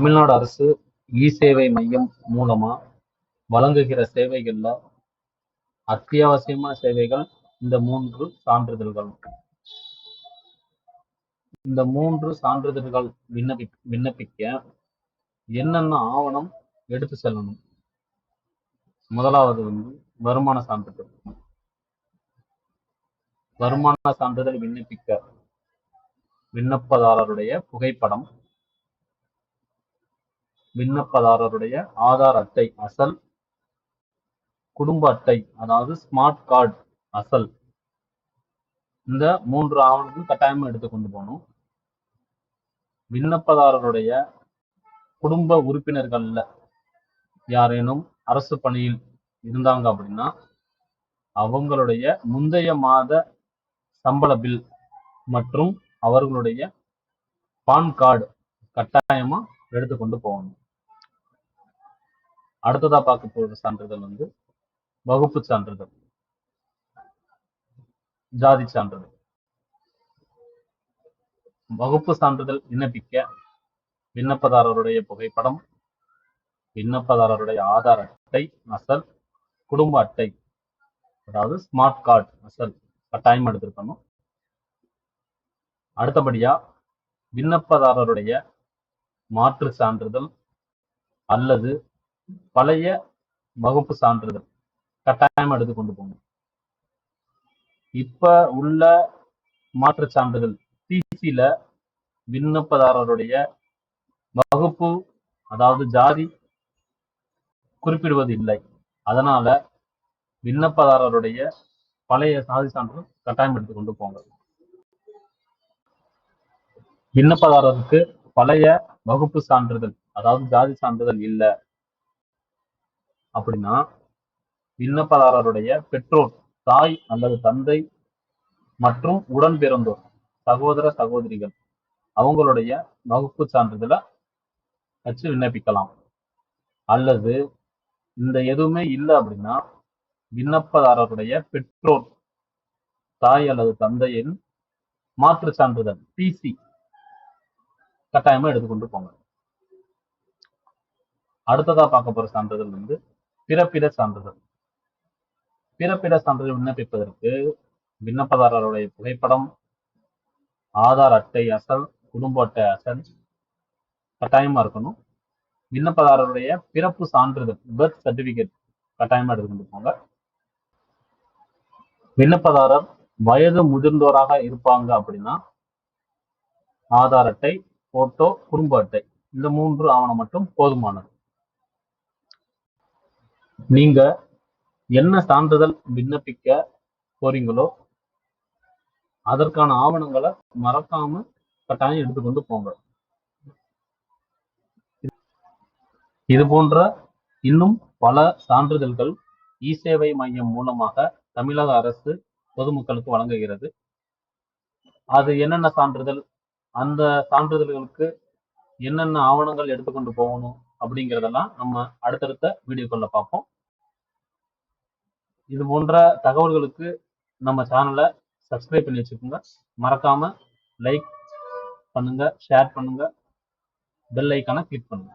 தமிழ்நாடு அரசு இ-சேவை மையம் மூலமா வழங்குகிற சேவைகள்ல அத்தியாவசியமான சேவைகள் இந்த 3 சான்றிதழ்கள். இந்த 3 சான்றிதழ்கள் விண்ணப்பிக்க என்னென்ன ஆவணம் எடுத்து செல்லணும்? முதலாவது வருமான சான்றிதழ். வருமான சான்றிதழ் விண்ணப்பிக்க விண்ணப்பதாரருடைய புகைப்படம், விண்ணப்பதாரருடைய ஆதார் அட்டை அசல், குடும்ப அட்டை அதாவது ஸ்மார்ட் கார்டு அசல், இந்த 3 ஆவணங்கள் கட்டாயமா எடுத்துக்கொண்டு போகணும். விண்ணப்பதாரருடைய குடும்ப உறுப்பினர்கள்ல யாரேனும் அரசு பணியில் இருந்தாங்க அப்படின்னா அவங்களுடைய முந்தைய மாத சம்பள பில் மற்றும் அவர்களுடைய பான் கார்டு கட்டாயமா எடுத்துக்கொண்டு போகணும். அடுத்ததா பார்க்க போகிற சான்றிதழ் வகுப்பு சான்றிதழ், ஜாதி சான்றிதழ். வகுப்பு சான்றிதழ் விண்ணப்பிக்க விண்ணப்பதாரருடைய புகைப்படம், விண்ணப்பதாரருடைய ஆதார் அட்டை அசல், குடும்ப அட்டை அதாவது ஸ்மார்ட் கார்டு அசல் கட்டாயம் எடுத்திருக்கணும். அடுத்தபடியா விண்ணப்பதாரருடைய மாற்று சான்றிதழ் அல்லது பழைய வகுப்பு சான்றிதழ் கட்டாயம் எடுத்துக்கொண்டு போகணும். இப்ப உள்ள மாற்று சான்றிதழ் டிசில விண்ணப்பதாரருடைய வகுப்பு அதாவது ஜாதி குறிப்பிடுவது இல்லை. அதனால விண்ணப்பதாரருடைய பழைய சாதி சான்றிதழ் கட்டாயம் எடுத்துக்கொண்டு போங்க. விண்ணப்பதாரருக்கு பழைய வகுப்பு சான்றிதழ் அதாவது ஜாதி சான்றிதழ் இல்லை அப்படின்னா விண்ணப்பதாரருடைய பெற்றோர், தாய் அல்லது தந்தை மற்றும் உடன் பிறந்தோர், சகோதர சகோதரிகள் அவங்களுடைய வகுப்பு சான்றிதழை வச்சு விண்ணப்பிக்கலாம். அல்லது இந்த எதுவுமே இல்லை அப்படின்னா விண்ணப்பதாரருடைய பெற்றோர், தாய் அல்லது தந்தையின் மாற்று சான்றிதழ் டிசி கட்டாயமா எடுத்துக்கொண்டு போங்க. அடுத்ததா பார்க்க போற சான்றிதழ் பிறப்பிட சான்றிதழ். பிறப்பிட சான்றிதழ் விண்ணப்பிப்பதற்கு விண்ணப்பதாரருடைய புகைப்படம், ஆதார் அட்டை அசல், குடும்ப அட்டை அசல் கட்டாயமா இருக்கணும். விண்ணப்பதாரருடைய பிறப்பு சான்றிதழ் பர்த் சர்டிபிகேட் கட்டாயமா எடுத்துக்கொண்டு போங்க. விண்ணப்பதாரர் வயது முதிர்ந்தோராக இருப்பாங்க அப்படின்னா ஆதார் அட்டை, போட்டோ, குடும்ப அட்டை இந்த 3 ஆவணம் மட்டும் போதுமானது. நீங்க என்ன சான்றிதழ் விண்ணப்பிக்க போறீங்களோ அதற்கான ஆவணங்களை மறக்காம கட்டாயம் எடுத்துக்கொண்டு போங்க. இது போன்ற இன்னும் பல சான்றிதழ்கள் இ-சேவை மையம் மூலமாக தமிழக அரசு பொதுமக்களுக்கு வழங்குகிறது. அது என்னென்ன சான்றிதழ், அந்த சான்றிதழ்களுக்கு என்னென்ன ஆவணங்கள் எடுத்துக்கொண்டு போகணும் அப்படிங்கிறதெல்லாம் நம்ம அடுத்தடுத்த வீடியோக்கள்ல பார்ப்போம். இது போன்ற தகவல்களுக்கு நம்ம சேனலை சப்ஸ்கிரைப் பண்ணி வச்சுக்கோங்க. மறக்காம லைக் பண்ணுங்க, ஷேர் பண்ணுங்க, பெல் ஐக்கானை கிளிக் பண்ணுங்க.